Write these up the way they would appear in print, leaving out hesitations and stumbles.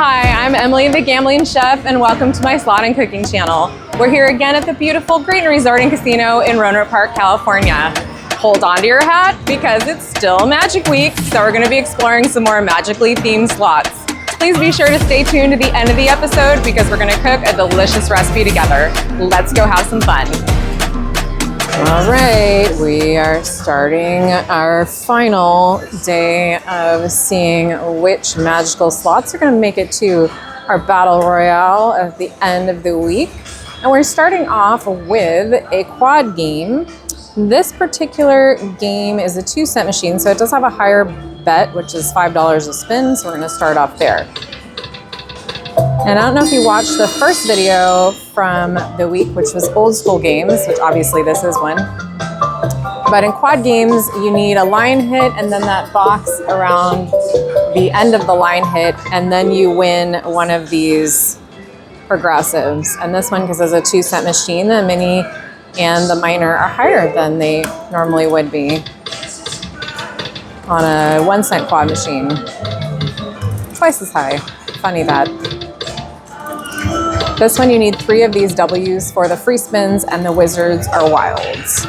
Hi, I'm Emily the Gambling Chef, and welcome to my slot and cooking channel. We're here again at the beautiful Great Resort and Casino in Roanoke Park, California. Hold on to your hat because it's still Magic Week, so we're going to be exploring some more magically themed slots. Please be sure to stay tuned to the end of the episode because we're going to cook a delicious recipe together. Let's go have some fun. All right, we are starting our final day of seeing which magical slots are going to make it to our Battle Royale at the end of the week. And we're starting off with a quad game. This particular game is a 2-cent machine, so it does have a higher bet, which is $5 a spin, so we're going to start off there. And I don't know if you watched the first video from the week, which was old school games, which obviously this is one. But in quad games, you need a line hit and then that box around the end of the line hit, and then you win one of these progressives. And this one, because it's a 2-cent machine, the mini and the minor are higher than they normally would be on a 1-cent quad machine. Twice as high. Funny that. This one you need 3 of these W's for the free spins, and the wizards are wilds.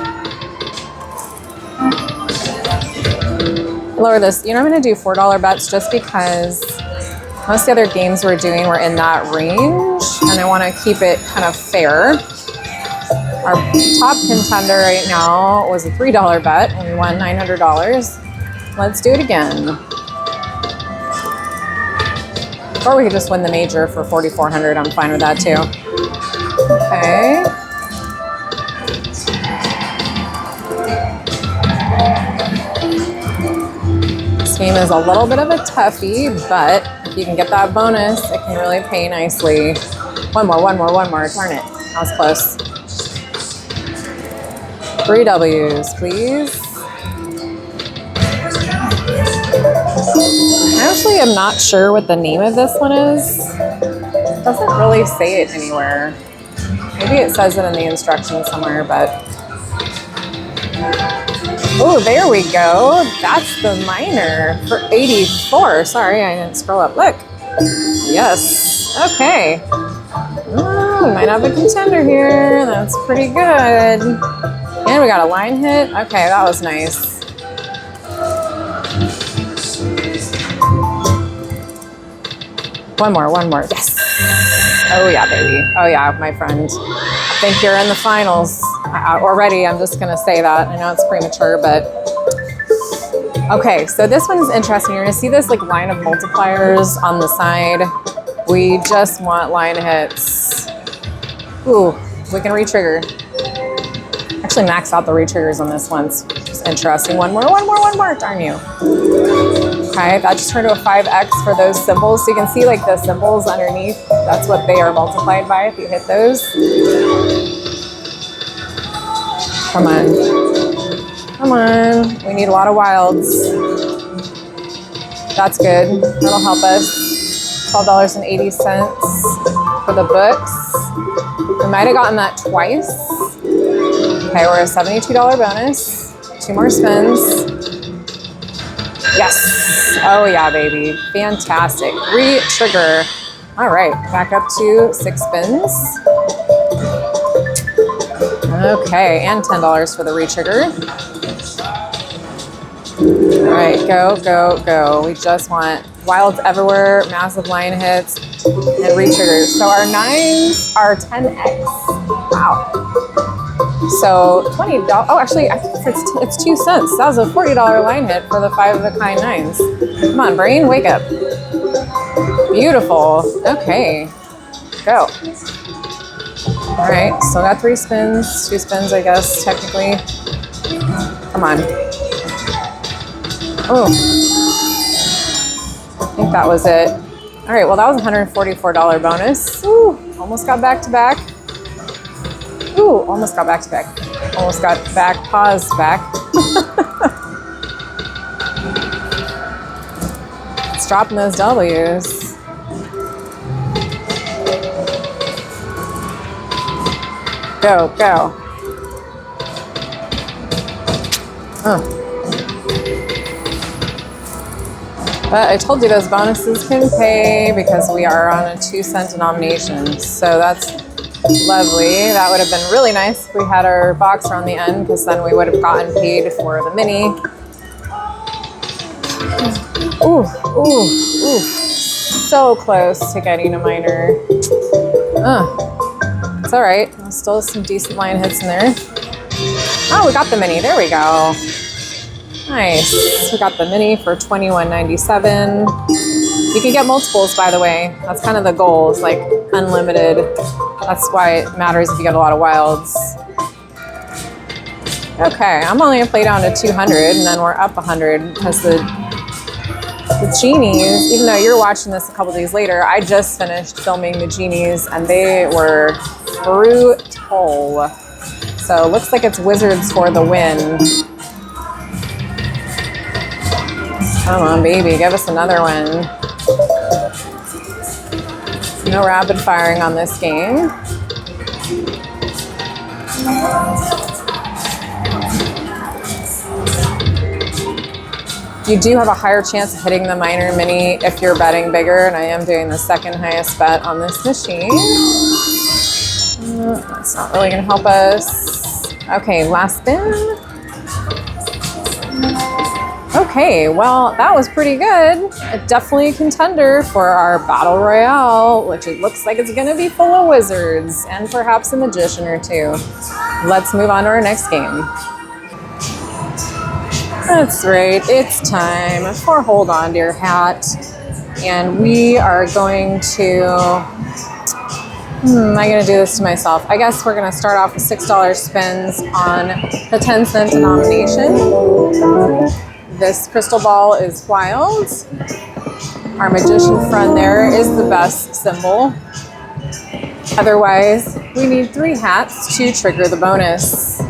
Lower this. You know, I'm going to do $4 bets just because most of the other games we're doing were in that range, and I want to keep it kind of fair. Our top contender right now was a $3 bet, and we won $900. Let's do it again. Or we could just win the major for $4,400. I'm fine with that too. Okay. This game is a little bit of a toughie, but if you can get that bonus, it can really pay nicely. One more. Darn it. That was close. 3 W's, please. I actually am not sure what the name of this one is. It doesn't really say it anywhere. Maybe it says it in the instructions somewhere, but... Oh, there we go. That's the minor for 84. Sorry, I didn't scroll up. Look. Yes. Okay. Oh, we might have a contender here. That's pretty good. And we got a line hit. Okay, that was nice. One more. Yes. Oh yeah, baby. Oh yeah, my friend. I think you're in the finals already. I'm just going to say that. I know it's premature, but... Okay, so this one is interesting. You're going to see this like line of multipliers on the side. We just want line hits. Ooh, we can re-trigger. Actually maxed out the re-triggers on this one. It's just interesting. One more. Darn you. Okay, that just turned to a 5x for those symbols. So you can see like the symbols underneath. That's what they are multiplied by if you hit those. Come on. We need a lot of wilds. That's good. That'll help us. $12.80 for the books. We might have gotten that twice. Okay, we're a $72 bonus. 2 more spins. Yes. Oh yeah, baby. Fantastic. Re-trigger. All right, back up to 6 spins. Okay, and $10 for the re-trigger. All right, go. We just want wilds everywhere, massive line hits, and re-triggers. So our 9s are 10x. Wow. So $20. Oh, actually, I think it's 2 cents. That was a $40 line hit for the 5-of-a-kind 9s. Come on, brain, wake up. Beautiful. Okay, go. All right, still got 3 spins, 2 spins, I guess, technically. Come on. Oh, I think that was it. All right, well, that was a $144 bonus. Ooh, almost got back to back. Ooh, almost got back to back. Almost got back, paused back. It's dropping those W's. Go. But I told you those bonuses can pay because we are on a 2-cent denomination. So that's lovely. That would have been really nice if we had our boxer on the end, because then we would have gotten paid for the mini. Ooh, ooh, ooh. So close to getting a minor. It's all right. There's still some decent line hits in there. Oh, we got the mini. There we go. Nice. We got the mini for $21.97. You can get multiples, by the way. That's kind of the goal, is like unlimited. That's why it matters if you get a lot of wilds. Okay, I'm only gonna play down to 200, and then we're up 100 because the genies, even though you're watching this a couple days later, I just finished filming the genies and they were brutal. So looks like it's wizards for the win. Come on, baby, give us another one. No rapid firing on this game. You do have a higher chance of hitting the minor mini if you're betting bigger, and I am doing the second highest bet on this machine. That's not really gonna help us. Okay, last spin. Okay, well, that was pretty good. Definitely a contender for our Battle Royale, which it looks like it's gonna be full of wizards and perhaps a magician or two. Let's move on to our next game. That's right, it's time for Hold On to Your Hat. And we are going to, am I gonna do this to myself? I guess we're gonna start off with $6 spins on the 10-cent denomination. This crystal ball is wild. Our magician friend there is the best symbol. Otherwise, we need 3 hats to trigger the bonus.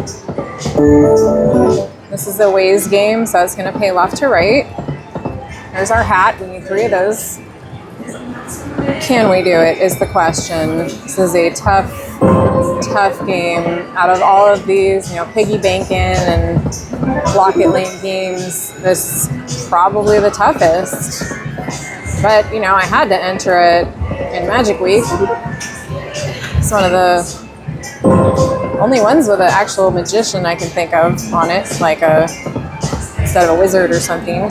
This is a ways game, so it's gonna pay left to right. There's our hat, we need 3 of those. Can we do it is the question. This is a tough game. Out of all of these, piggy banking and block it lane games, this is probably the toughest. But, I had to enter it in Magic Week. It's one of the only ones with an actual magician I can think of on it, like instead of a wizard or something.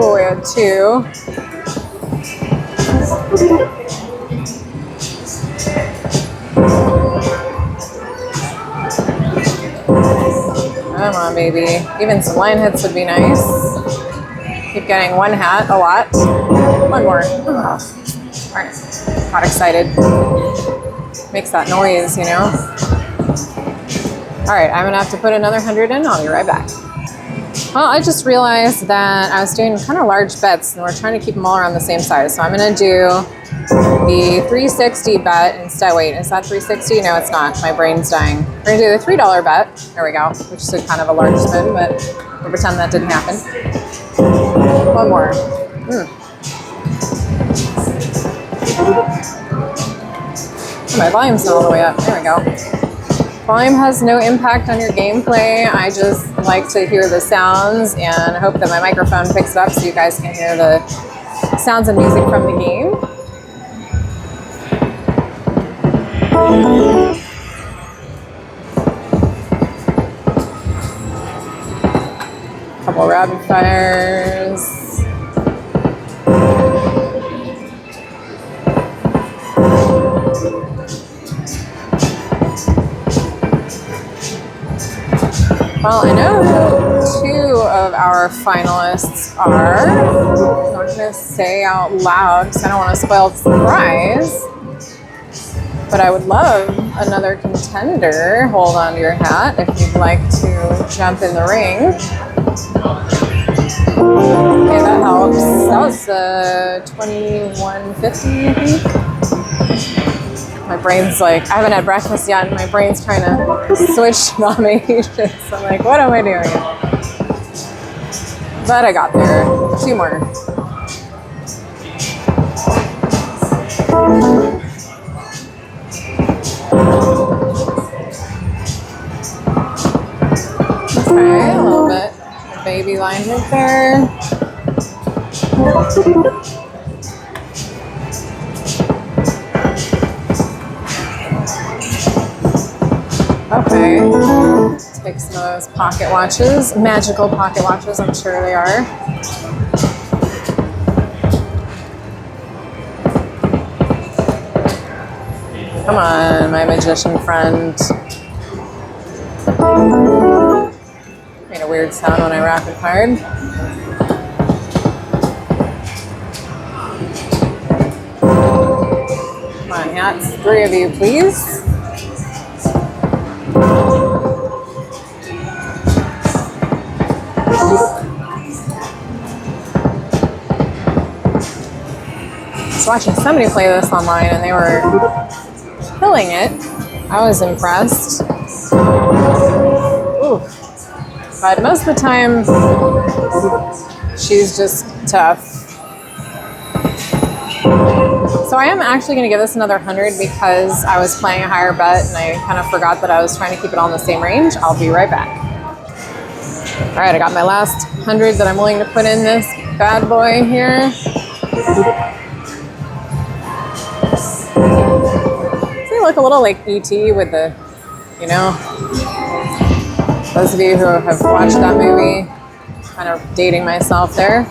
Oh, we had 2. Come on, baby. Even some line hits would be nice. Keep getting 1 hat a lot. 1 more. All right, got excited. Makes that noise, All right, I'm gonna have to put another 100 in. I'll be right back. Well, I just realized that I was doing kind of large bets and we're trying to keep them all around the same size. So I'm gonna do the 360 bet instead. Wait, is that 360? No, it's not. My brain's dying. We're gonna do the $3 bet. There we go, which is kind of a large spin, but we'll pretend that didn't happen. 1 more. Oh, my volume's not all the way up. There we go. Volume has no impact on your gameplay. I just like to hear the sounds and hope that my microphone picks it up so you guys can hear the sounds and music from the game. Couple rapid fires. Well, I know who 2 of our finalists are. I'm not going to say out loud because I don't want to spoil the surprise. But I would love another contender. Hold on to your hat if you'd like to jump in the ring. Okay, that helps. That was $21.50, I think. My brain's like, I haven't had breakfast yet, and my brain's trying to switch nominations. So I'm like, what am I doing? But I got there. 2 more. Okay, a little bit of baby line right there. Okay, take some of those pocket watches, magical pocket watches, I'm sure they are. Come on, my magician friend. Made a weird sound when I rapid fired. Come on, hats, 3 of you, please. I was watching somebody play this online and they were killing it. I was impressed. Ooh. But most of the time, she's just tough. So I am actually going to give this another 100 because I was playing a higher bet and I kind of forgot that I was trying to keep it all in the same range. I'll be right back. All right, I got my last 100 that I'm willing to put in this bad boy here. Does he look a little like E.T. with the, you know, those of you who have watched that movie, kind of dating myself there.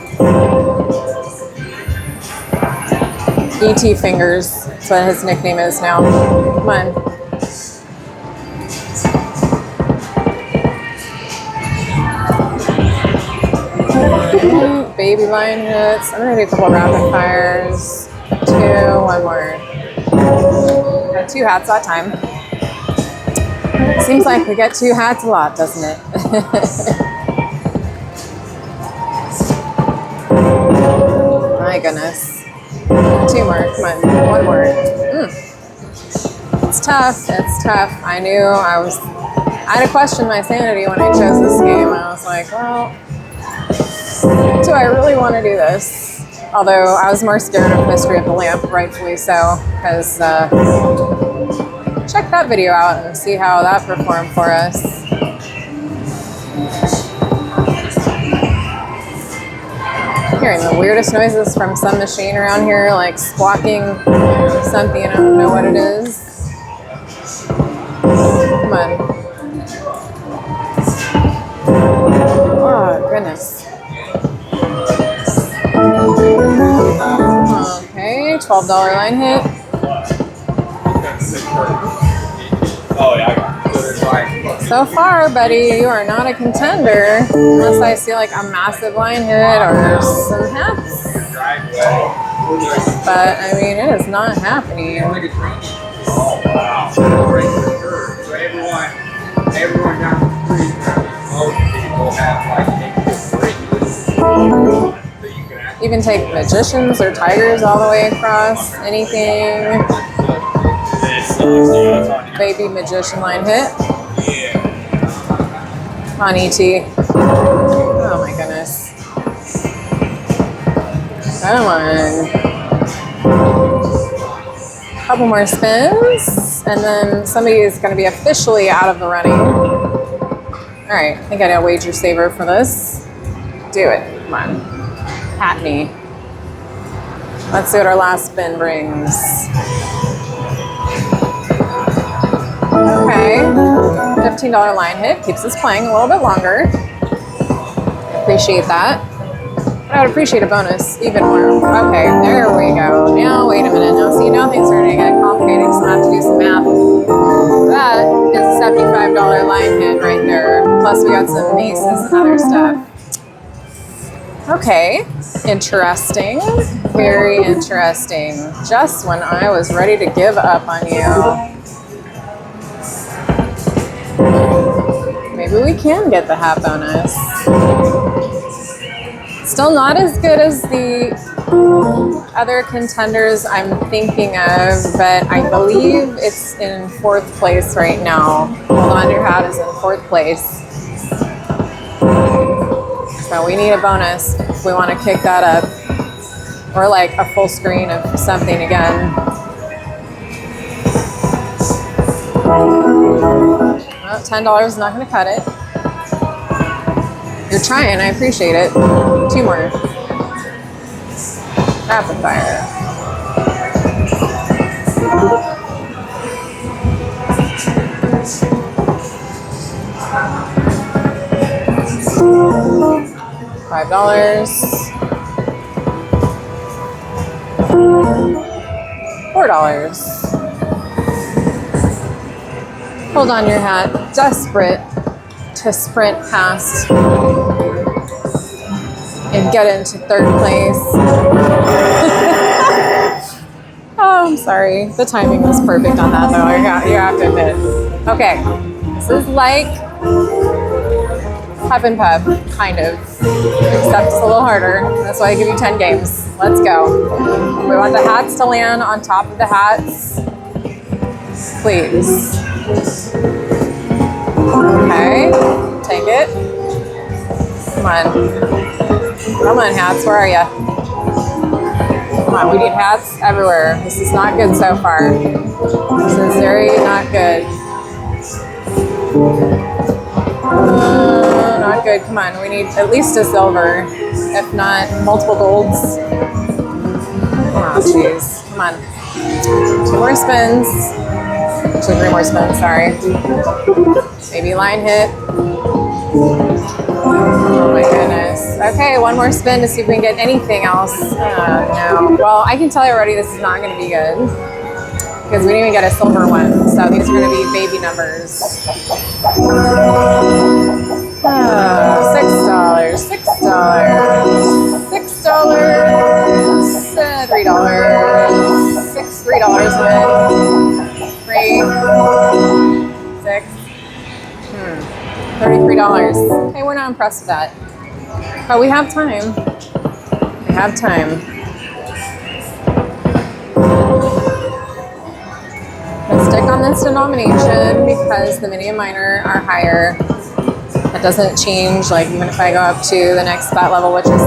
E.T. Fingers, that's what his nickname is now. Come on. Baby line hits. I'm gonna do a couple rapid fires. 2, 1 more. Got 2 hats that time. Seems like we get 2 hats a lot, doesn't it? My goodness. 2 more. Come on. 1 more. It's tough. It's tough. I knew I had to question my sanity when I chose this game. I was like, well, do I really want to do this? Although I was more scared of Mystery of the Lamp, rightfully so, because check that video out and see how that performed for us. I'm hearing the weirdest noises from some machine around here, like squawking something. I don't know what it is. Come on. Oh, goodness. Okay, $12 line hit. So far, buddy, you are not a contender unless I see like a massive line hit or some hats. But I mean, it is not happening. Oh wow! So everyone down the street, most people have like Even take magicians or tigers all the way across. Anything. Baby magician line hit. Come on, E.T. Oh my goodness. Come on. Couple more spins, and then somebody is going to be officially out of the running. All right, I think I need a wager saver for this. Do it. Come on. Hat me. Let's see what our last spin brings. Okay, $15 line hit. Keeps us playing a little bit longer. Appreciate that. But I would appreciate a bonus even more. Okay, there we go. Now, wait a minute. Now, see, now things are going to get complicated, so I have to do some math. That is a $75 line hit right there. Plus, we got some maces and other stuff. Okay, interesting. Very interesting. Just when I was ready to give up on you. Maybe we can get the hat bonus. Still not as good as the other contenders I'm thinking of, but I believe it's in 4th place right now. Hold on, your hat is in 4th place. So we need a bonus if we want to kick that up. Or like a full screen of something again. Well, $10 is not going to cut it. You're trying, I appreciate it. 2 more. Rapid fire. $5. $4. Hold on your hat. Desperate to sprint past and get into 3rd place. Oh, I'm sorry. The timing was perfect on that, though. You have to admit. Okay, this is like Pup and Pup, kind of, except it's a little harder. That's why I give you 10 games. Let's go. We want the hats to land on top of the hats. Please. Okay, take it. Come on. Come on, hats, where are you? Come on, we need hats everywhere. This is not good so far. This is very not good. Not good. Come on, we need at least a silver, if not multiple golds. Oh, jeez. Come on. 2 more spins. Actually, 3 more spins, sorry. Maybe line hit. Oh my goodness. Okay, 1 more spin to see if we can get anything else. No. Well, I can tell you already this is not going to be good. Because we didn't even get a silver one. So these are going to be baby numbers. $6. $6. $6. $3. $3 win. 3. 6. $33. Okay, we're not impressed with that. But we have time. We have time. Let's stick on this denomination because the mini and minor are higher. That doesn't change, like even if I go up to the next bet level, which is $6.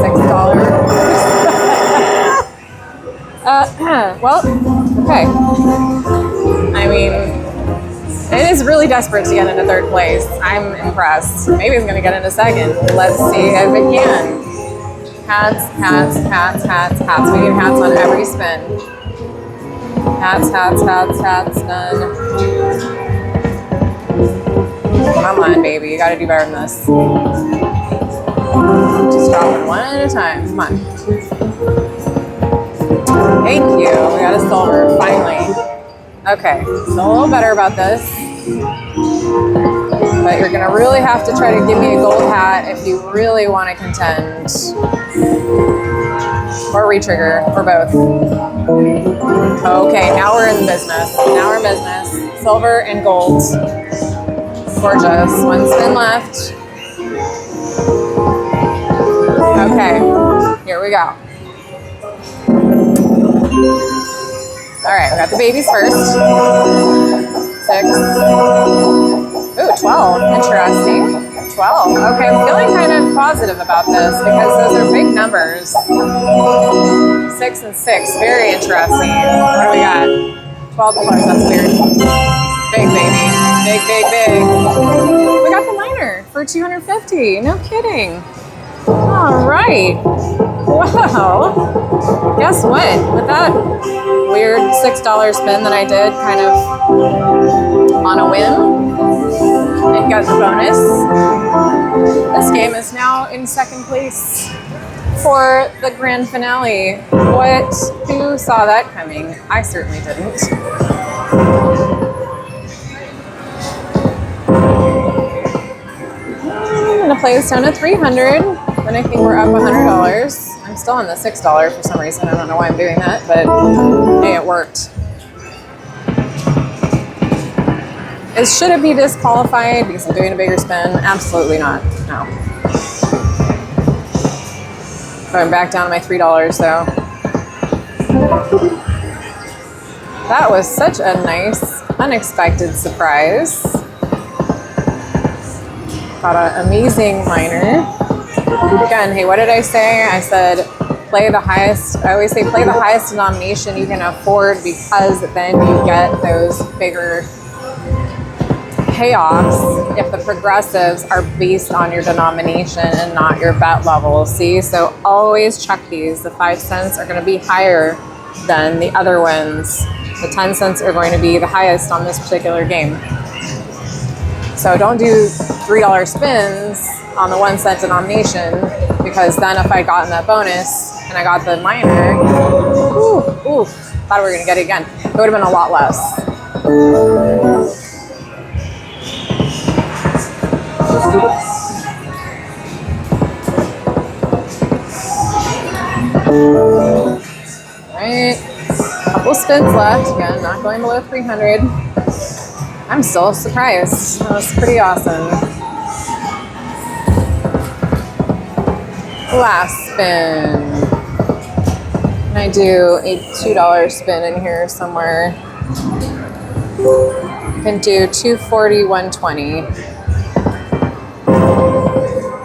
Well, okay. I mean, it is really desperate to get into 3rd place. I'm impressed. Maybe it's going to get into 2nd. Let's see if it can. Hats, hats, hats, hats, hats. We need hats on every spin. Hats, hats, hats, hats, none. Come on, baby. You got to do better than this. Just dropping 1 at a time. Come on. Thank you. We got a silver, finally. Okay, so a little better about this. But you're going to really have to try to give me a gold hat if you really want to contend. Or retrigger, or both. Okay, now we're in business. Now we're in business. Silver and gold. Gorgeous. 1 spin left. Okay, here we go. All right, we got the babies first. 6. Ooh, 12. Interesting. 12. Okay, I'm feeling kind of positive about this because those are big numbers. 6 and 6. Very interesting. What do we got? $12. That's weird. Big baby. Big, big, big. We got the minor for $250. No kidding. All right. Wow. Guess what? With that weird $6 spin that I did kind of on a whim and got the bonus, this game is now in 2nd place for the grand finale. What? Who saw that coming? I certainly didn't. I'm going to play this down to 300. Then I think we're up $100. I'm still on the $6 for some reason. I don't know why I'm doing that, but hey, it worked. Should it be disqualified because I'm doing a bigger spin? Absolutely not. No. Going back down to my $3 though. That was such a nice, unexpected surprise. Got an amazing minor. Again, hey, what did I say? I said play the highest. I always say play the highest denomination you can afford because then you get those bigger payoffs if the progressives are based on your denomination and not your bet level. See, so always check these. The 5 cents are going to be higher than the other ones. The 10 cents are going to be the highest on this particular game. So don't do $3 spins on the 1 cent denomination, because then if I gotten that bonus and I got the minor, thought we were gonna get it again. It would have been a lot less. All right, couple spins left. Again, not going below 300. I'm still surprised. That was pretty awesome. Last spin. Can I do a $2 spin in here somewhere? Can do 240, 120.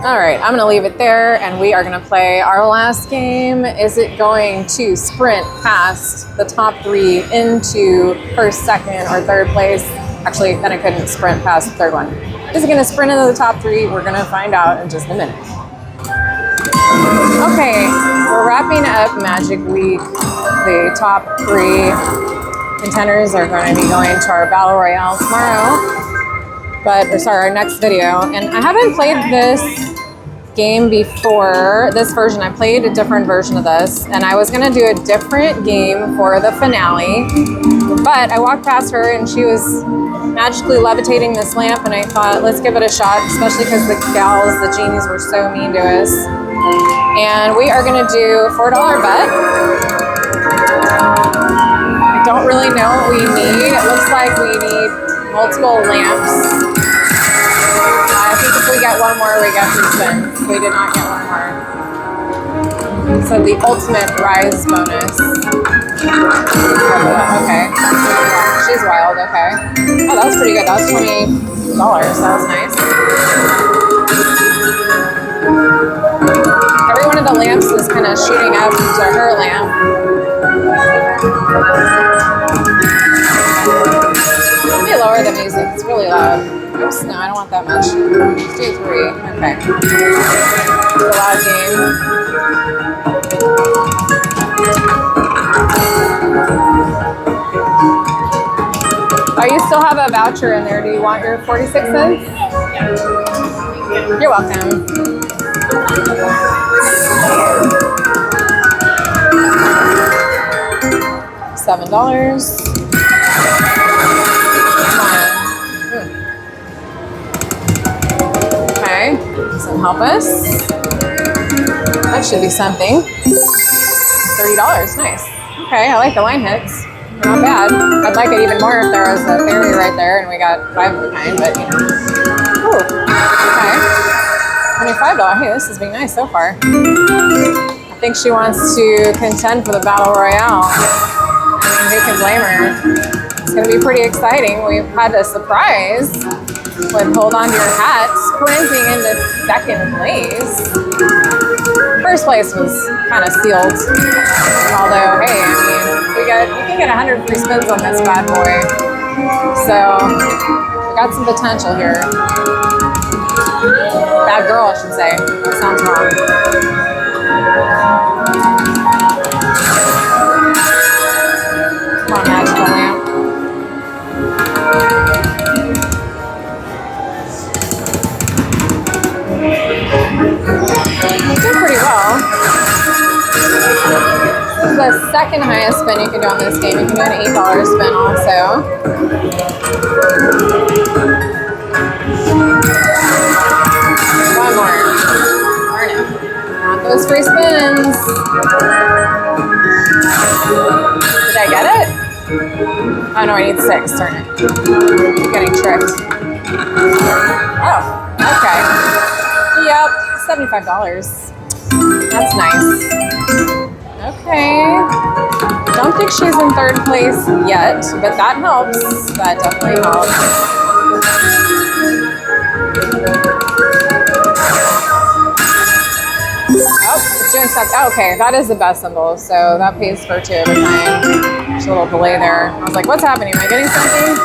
All right, I'm gonna leave it there and we are gonna play our last game. Is it going to sprint past the top 3 into first, second, or third place? Actually, then I couldn't sprint past the third one. Is it gonna sprint into the top 3? We're gonna find out in just a minute. Okay, we're wrapping up Magic Week. The top 3 contenders are going to be going to our Battle Royale tomorrow. Our next video. And I haven't played this game before, this version. I played a different version of this, and I was gonna do a different game for the finale, but I walked past her and she was magically levitating this lamp, and I thought, let's give it a shot, especially because the gals, the genies, were so mean to us. And we are gonna do a $4 bet. I don't really know what we need. It looks like we need multiple lamps. I think if we get one more, we get 3 spins. We did not get one more. So the ultimate rise bonus. Okay. She's wild, okay. Oh, that was pretty good. That was $20. That was nice. Every one of the lamps is kind of shooting up to her lamp. Let me lower the music. It's really loud. Oops, no, I don't want that much. Let's do 3. Okay. It's a loud game. Oh, you still have a voucher in there. Do you want your 46 cents? You're welcome. $7. Okay, does it help us? That should be something. $30, nice. Okay, I like the line hits. Not bad. I'd like it even more if there was a fairy right there and we got 5 of a kind, but you know. Ooh, okay. $25. Hey, this is being nice so far. I think she wants to contend for the Battle Royale. I mean, who can blame her? It's going to be pretty exciting. We've had a surprise with Hold On To Your Hat sprinting into second place. First place was kind of sealed. Although, hey, I mean, you can get 100 free spins on this bad boy. So, we got some potential here. Bad girl, I should say. That sounds wrong. Come on, magical lamp. You did pretty well. This is the second highest spin you can do on this game. You can do an $8 spin also. One more. Darn it. Not those free spins. Did I get it? Oh no, I need 6. Darn it. I'm getting tricked. Oh, okay. Yep, $75. That's nice. Okay. Don't think she's in 3rd place yet, but that helps. That definitely helps. Oh, it's doing stuff. Oh, okay, that is the best symbol, so that pays for 2 of a kind. There's a little delay there. I was like, what's happening? Am I getting something?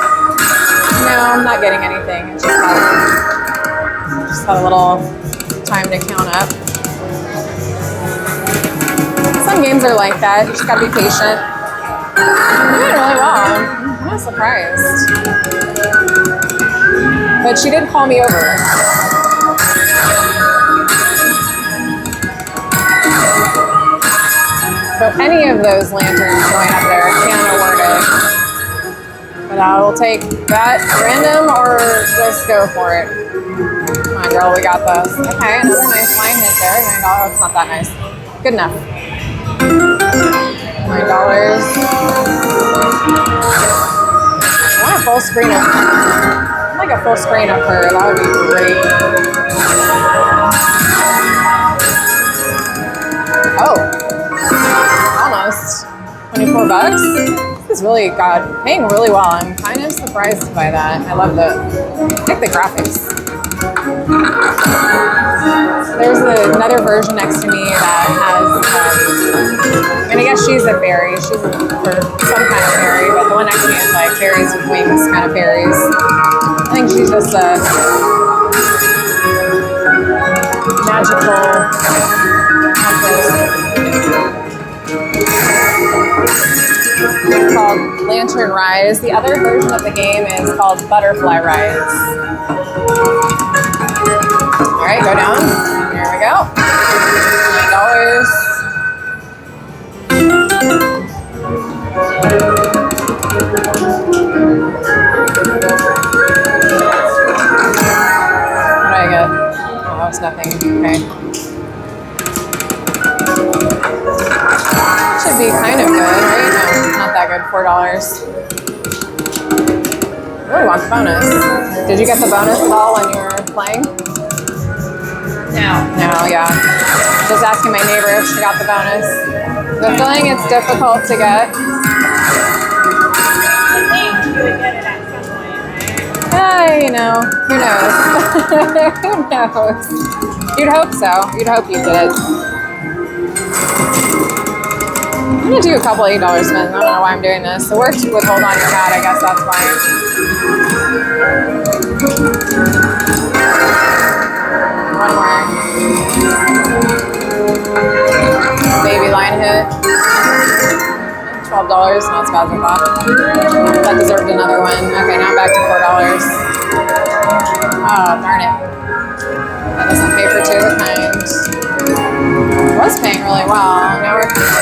No, I'm not getting anything. It's just got a little time to count up. Some games are like that. You just gotta be patient. You're doing really well. I'm not surprised. But she did call me over. So any of those lanterns going up there can award it. But I will take that random or just go for it. Come on, girl, we got this. Okay, another nice line hit there. $9. Oh, it's not that nice. Good enough. $9. I want a full screen of her. I'd like a full screen of her. That would be great. Oh. Almost. 24 bucks? This is really paying really well. I'm kind of surprised by that. I love I like the graphics. There's another version next to me that has, and I guess she's a fairy. She's some kind of fairy, but the one next to me is like fairies with wings kind of fairies. I think she's just a magical It's called Lantern Rise. The other version of the game is called Butterfly Rise. All right, go down. Here we go. $9. What did I get? Oh, that was nothing. Okay. Should be kind of good, right? No, not that good. $4. Really want the bonus. Did you get the bonus at all when you were playing? No, yeah. Just asking my neighbor if she got the bonus. The feeling it's difficult to get. I think you would get it at some point, right? You know, who knows? Who knows? You'd hope so. You'd hope you did it. I'm gonna do a couple $8 spins. I don't know why I'm doing this. It worked with Hold On Your Hat, I guess that's why. One more. Baby line hit. $12, not as bad as I thought. That deserved another one. Okay, now I'm back to $4. Oh, darn it. That doesn't pay for two of a kind. It was paying really well. Now we're kind of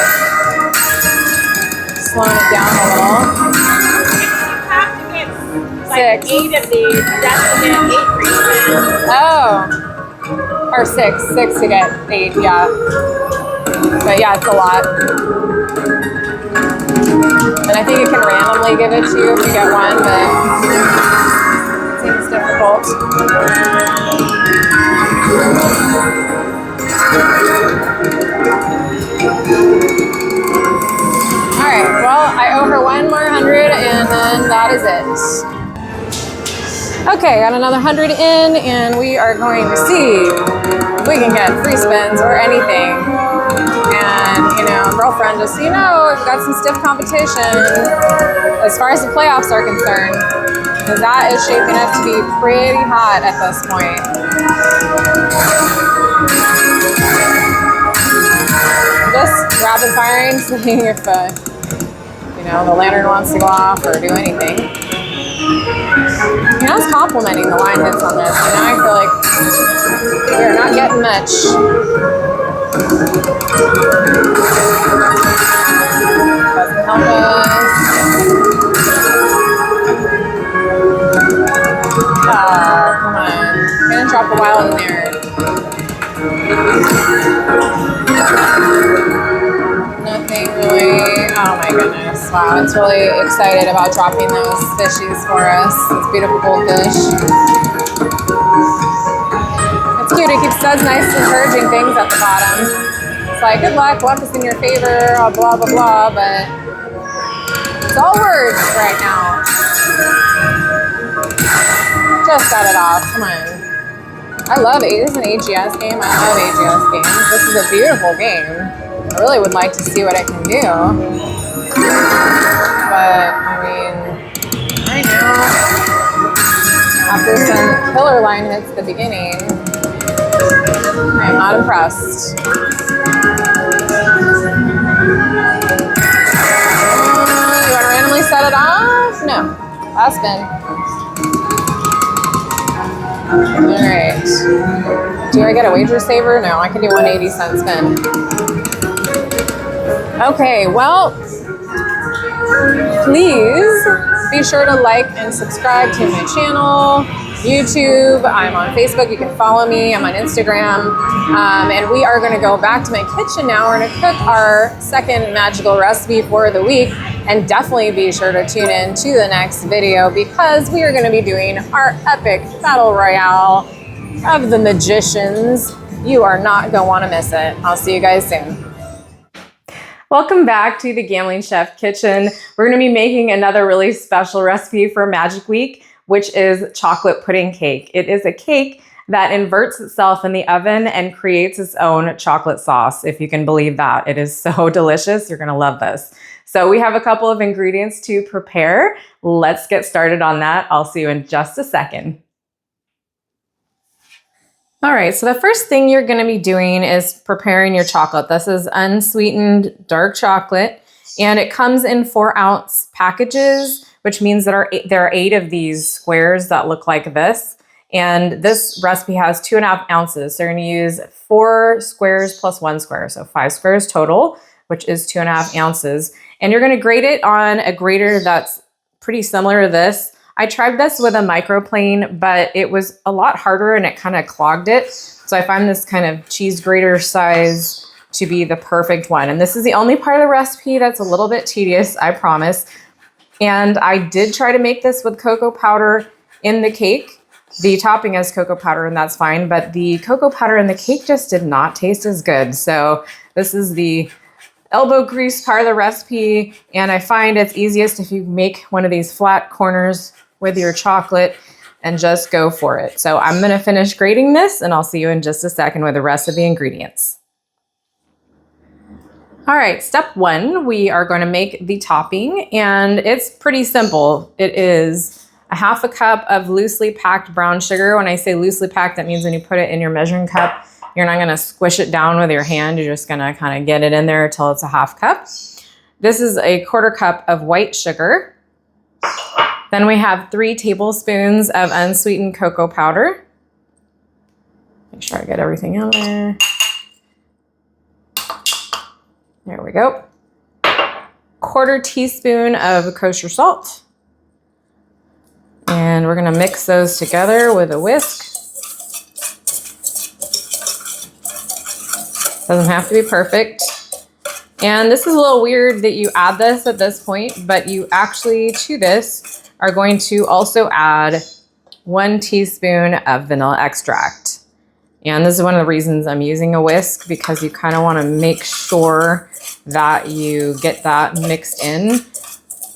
slowing it down a little. You have to get like 6. 8 of these. That's to get 8 for you. Oh. Or 6. 6 to get 8, yeah. But yeah, it's a lot. And I think it can randomly give it to you if you get one, but it seems difficult. Alright, well, I owe her one more 100 and then that is it. Okay, got another 100 in and we are going to see if we can get free spins or anything. And, you know, girlfriend, just so you know, we've got some stiff competition as far as the playoffs are concerned. Because that is shaping up to be pretty hot at this point. Just rapid firing, seeing if you know, the lantern wants to go off or do anything. You know, I was complimenting the line hits on this, and now I feel like we are not getting much. Doesn't help us. Come on. I'm gonna drop a while in there. Nothing really. Oh my goodness. Wow, it's really excited about dropping those fishies for us. Those beautiful goldfish. It's cute. It says nice, encouraging things at the bottom. It's like, good luck, luck is in your favor, blah, blah, blah, but it's all words right now. Just set it off. Come on. I love it. This is an AGS game. I love AGS games. This is a beautiful game. I really would like to see what it can do. But, I mean, right now, After some killer line hits at the beginning, I'm not impressed. You want to randomly set it off? No. Last spin. All right. Do I get a wager saver? No, I can do 180-cent spin. Okay, well, please be sure to like and subscribe to my channel, YouTube. I'm on Facebook. You can follow me. I'm on Instagram. And we are going to go back to my kitchen now. We're going to cook our second magical recipe for the week. And definitely be sure to tune in to the next video because we are going to be doing our epic battle royale of the magicians. You are not going to want to miss it. I'll see you guys soon. Welcome back to the Gambling Chef Kitchen. We're going to be making another really special recipe for Magic Week, which is chocolate pudding cake. It is a cake that inverts itself in the oven and creates its own chocolate sauce, if you can believe that. It is so delicious. You're going to love this. So we have a couple of ingredients to prepare. Let's get started on that. I'll see you in just a second. All right, so the first thing you're going to be doing is preparing your chocolate. This is unsweetened dark chocolate, and it comes in 4-ounce packages, which means that there are 8 of these squares that look like this. And this recipe has 2.5 ounces. So you're going to use 4 squares plus 1 square, so 5 squares total, which is 2.5 ounces. And you're going to grate it on a grater that's pretty similar to this. I tried this with a microplane, but it was a lot harder and it kind of clogged it. So I find this kind of cheese grater size to be the perfect one. And this is the only part of the recipe that's a little bit tedious, I promise. And I did try to make this with cocoa powder in the cake. The topping has cocoa powder and that's fine, but the cocoa powder in the cake just did not taste as good. So this is the elbow grease part of the recipe, and I find it's easiest if you make one of these flat corners with your chocolate and just go for it. So I'm going to finish grating this and I'll see you in just a second with the rest of the ingredients. All right, step 1, we are going to make the topping, and it's pretty simple. It is a 1/2 cup of loosely packed brown sugar. When I say loosely packed, that means when you put it in your measuring cup, you're not going to squish it down with your hand. You're just going to kind of get it in there until it's a 1/2 cup. This is a 1/4 cup of white sugar. Then we have 3 tablespoons of unsweetened cocoa powder. Make sure I get everything in there. There we go. 1/4 teaspoon of kosher salt. And we're going to mix those together with a whisk. Doesn't have to be perfect. And this is a little weird that you add this at this point, but you actually, to this, are going to also add 1 teaspoon of vanilla extract. And this is one of the reasons I'm using a whisk, because you kind of want to make sure that you get that mixed in.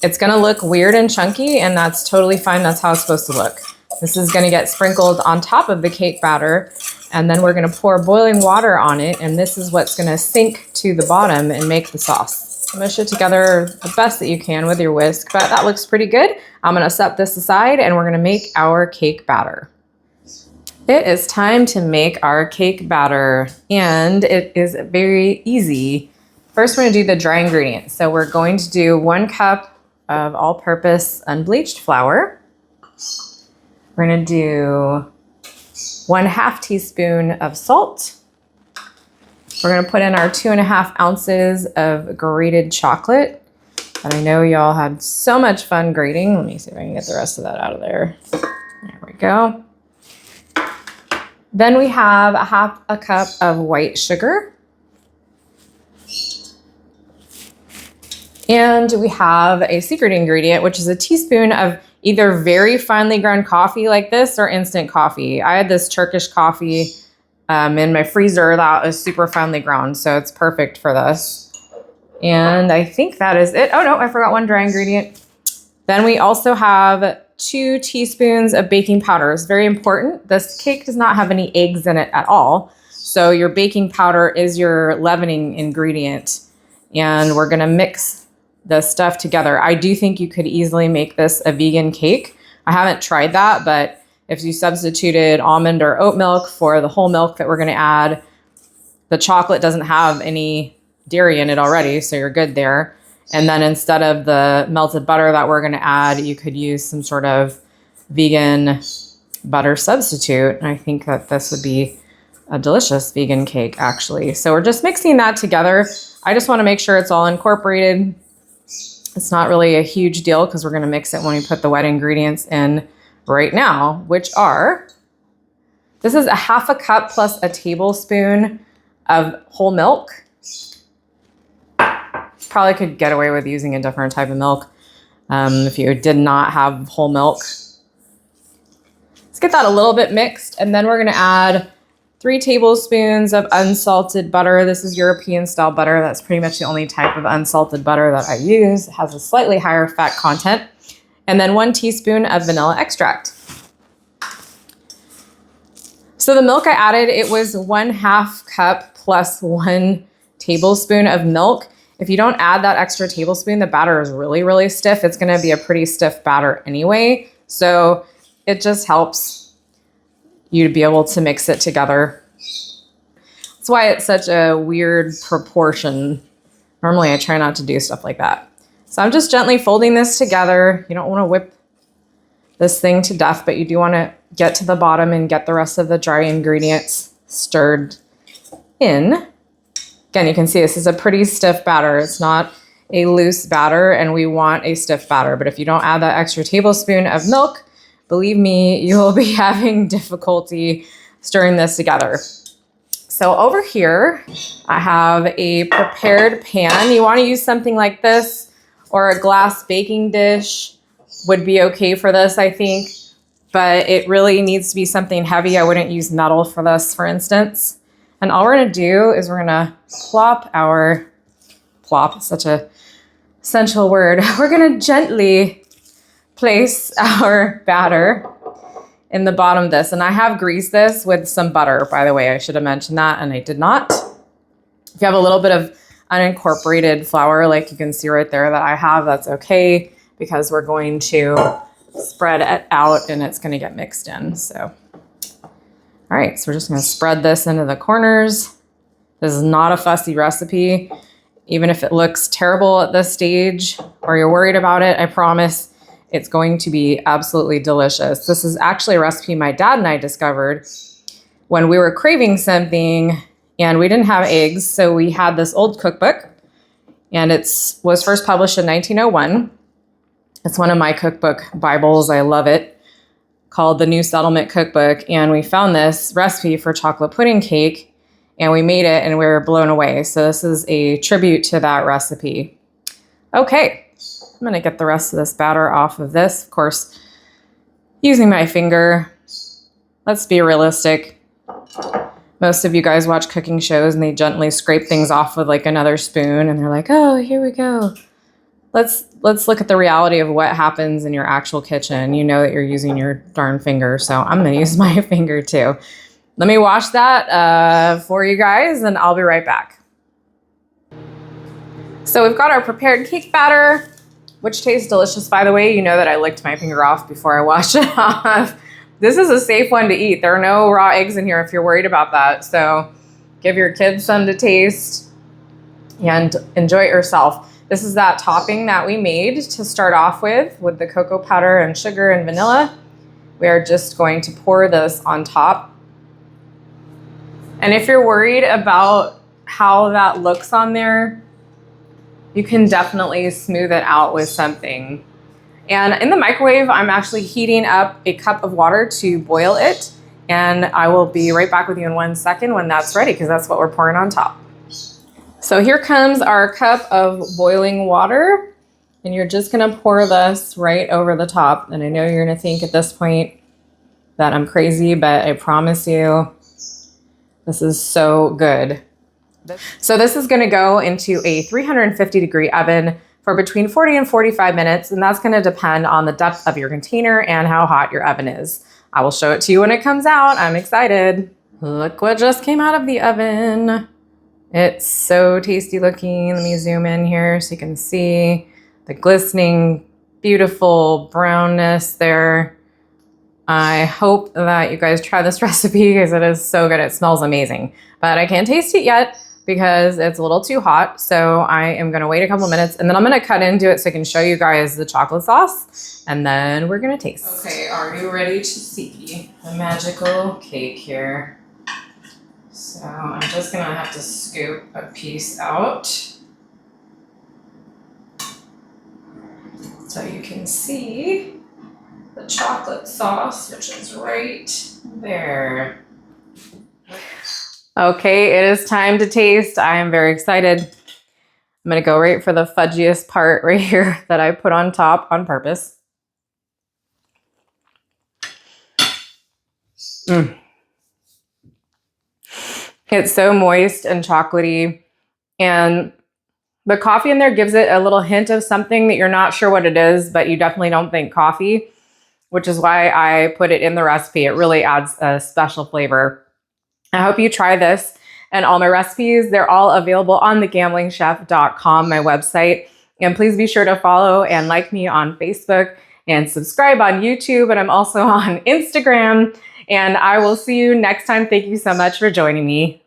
It's going to look weird and chunky, and that's totally fine. That's how it's supposed to look. This is going to get sprinkled on top of the cake batter, and then we're going to pour boiling water on it, and this is what's going to sink to the bottom and make the sauce. Mush it together the best that you can with your whisk, but that looks pretty good. I'm going to set this aside, and we're going to make our cake batter. It is time to make our cake batter, and it is very easy. First, we're going to do the dry ingredients. So we're going to do 1 cup of all-purpose unbleached flour. We're going to do 1/2 teaspoon of salt. We're going to put in our 2.5 ounces of grated chocolate. And I know y'all had so much fun grating. Let me see if I can get the rest of that out of there. There we go. Then we have 1/2 cup of white sugar. And we have a secret ingredient, which is a teaspoon of either very finely ground coffee like this or instant coffee. I had this Turkish coffee in my freezer that was super finely ground, so it's perfect for this. And I think that is it. Oh no, I forgot 1 dry ingredient. Then we also have 2 teaspoons of baking powder. It's very important. This cake does not have any eggs in it at all. So your baking powder is your leavening ingredient. And we're gonna mix the stuff together. I do think you could easily make this a vegan cake. I haven't tried that, but If you substituted almond or oat milk for the whole milk that we're going to add, the chocolate doesn't have any dairy in it already, so you're good there. And then instead of the melted butter that we're going to add, you could use some sort of vegan butter substitute. And I think that this would be a delicious vegan cake, actually. So we're just mixing that together. I just want to make sure it's all incorporated. It's not really a huge deal because we're going to mix it when we put the wet ingredients in right now, which are, this is a half a cup plus a tablespoon of whole milk. Probably could get away with using a different type of milk if you did not have whole milk. Let's get that a little bit mixed, and then we're going to add 3 tablespoons of unsalted butter. This is European style butter. That's pretty much the only type of unsalted butter that I use. It has a slightly higher fat content. And then 1 teaspoon of vanilla extract. So the milk I added, it was 1/2 cup plus 1 tablespoon of milk. If you don't add that extra tablespoon, the batter is really, really stiff. It's going to be a pretty stiff batter anyway. So it just helps you to be able to mix it together. That's why it's such a weird proportion. Normally I try not to do stuff like that. So I'm just gently folding this together. You don't want to whip this thing to death, but you do want to get to the bottom and get the rest of the dry ingredients stirred in. Again, you can see this is a pretty stiff batter. It's not a loose batter, and we want a stiff batter. But if you don't add that extra tablespoon of milk, believe me, you will be having difficulty stirring this together. So over here, I have a prepared pan. You want to use something like this, or a glass baking dish would be okay for this, I think. But it really needs to be something heavy. I wouldn't use metal for this, for instance. And all we're going to do is we're going to plop, such a essential word. We're going to gently place our batter in the bottom of this. And I have greased this with some butter, by the way. I should have mentioned that, and I did not. If you have a little bit of unincorporated flour, like you can see right there that I have, that's okay, because we're going to spread it out and it's going to get mixed in. So, all right, so we're just going to spread this into the corners. This is not a fussy recipe. Even if it looks terrible at this stage or you're worried about it, I promise it's going to be absolutely delicious. This is actually a recipe my dad and I discovered when we were craving something and we didn't have eggs. So we had this old cookbook, and it was first published in 1901. It's one of my cookbook Bibles. I love it, called the New Settlement Cookbook. And we found this recipe for chocolate pudding cake, and we made it, and we were blown away. So this is a tribute to that recipe. Okay, I'm going to get the rest of this batter off of this. Of course, using my finger. Let's be realistic. Most of you guys watch cooking shows and they gently scrape things off with like another spoon, and they're like, oh, here we go. Let's look at the reality of what happens in your actual kitchen. You know that you're using your darn finger, so I'm going to use my finger too. Let me wash that for you guys, and I'll be right back. So we've got our prepared cake batter, which tastes delicious, by the way. You know that I licked my finger off before I washed it off. This is a safe one to eat. There are no raw eggs in here if you're worried about that. So give your kids some to taste and enjoy it yourself. This is that topping that we made to start off with the cocoa powder and sugar and vanilla. We are just going to pour this on top. And if you're worried about how that looks on there, you can definitely smooth it out with something. And in the microwave, I'm actually heating up a cup of water to boil it. And I will be right back with you in 1 second when that's ready, because that's what we're pouring on top. So here comes our cup of boiling water, and you're just gonna pour this right over the top. And I know you're gonna think at this point that I'm crazy, but I promise you, this is so good. So this is gonna go into a 350-degree oven for between 40 and 45 minutes, and that's gonna depend on the depth of your container and how hot your oven is. I will show it to you when it comes out. I'm excited. Look what just came out of the oven. It's so tasty looking. Let me zoom in here so you can see the glistening, beautiful brownness there. I hope that you guys try this recipe because it is so good. It smells amazing. But I can't taste it yet because it's a little too hot. So I am going to wait a couple minutes and then I'm going to cut into it so I can show you guys the chocolate sauce. And then we're going to taste. Okay, are you ready to see the magical cake here? So I'm just going to have to scoop a piece out so you can see the chocolate sauce, which is right there. Okay, it is time to taste. I am very excited. I'm gonna go right for the fudgiest part right here that I put on top on purpose. It's so moist and chocolatey, and the coffee in there gives it a little hint of something that you're not sure what it is, but you definitely don't think coffee, which is why I put it in the recipe. It really adds a special flavor. I hope you try this and all my recipes. They're all available on thegamblingchef.com, my website. And please be sure to follow and like me on Facebook and subscribe on YouTube. And I'm also on Instagram. And I will see you next time. Thank you so much for joining me.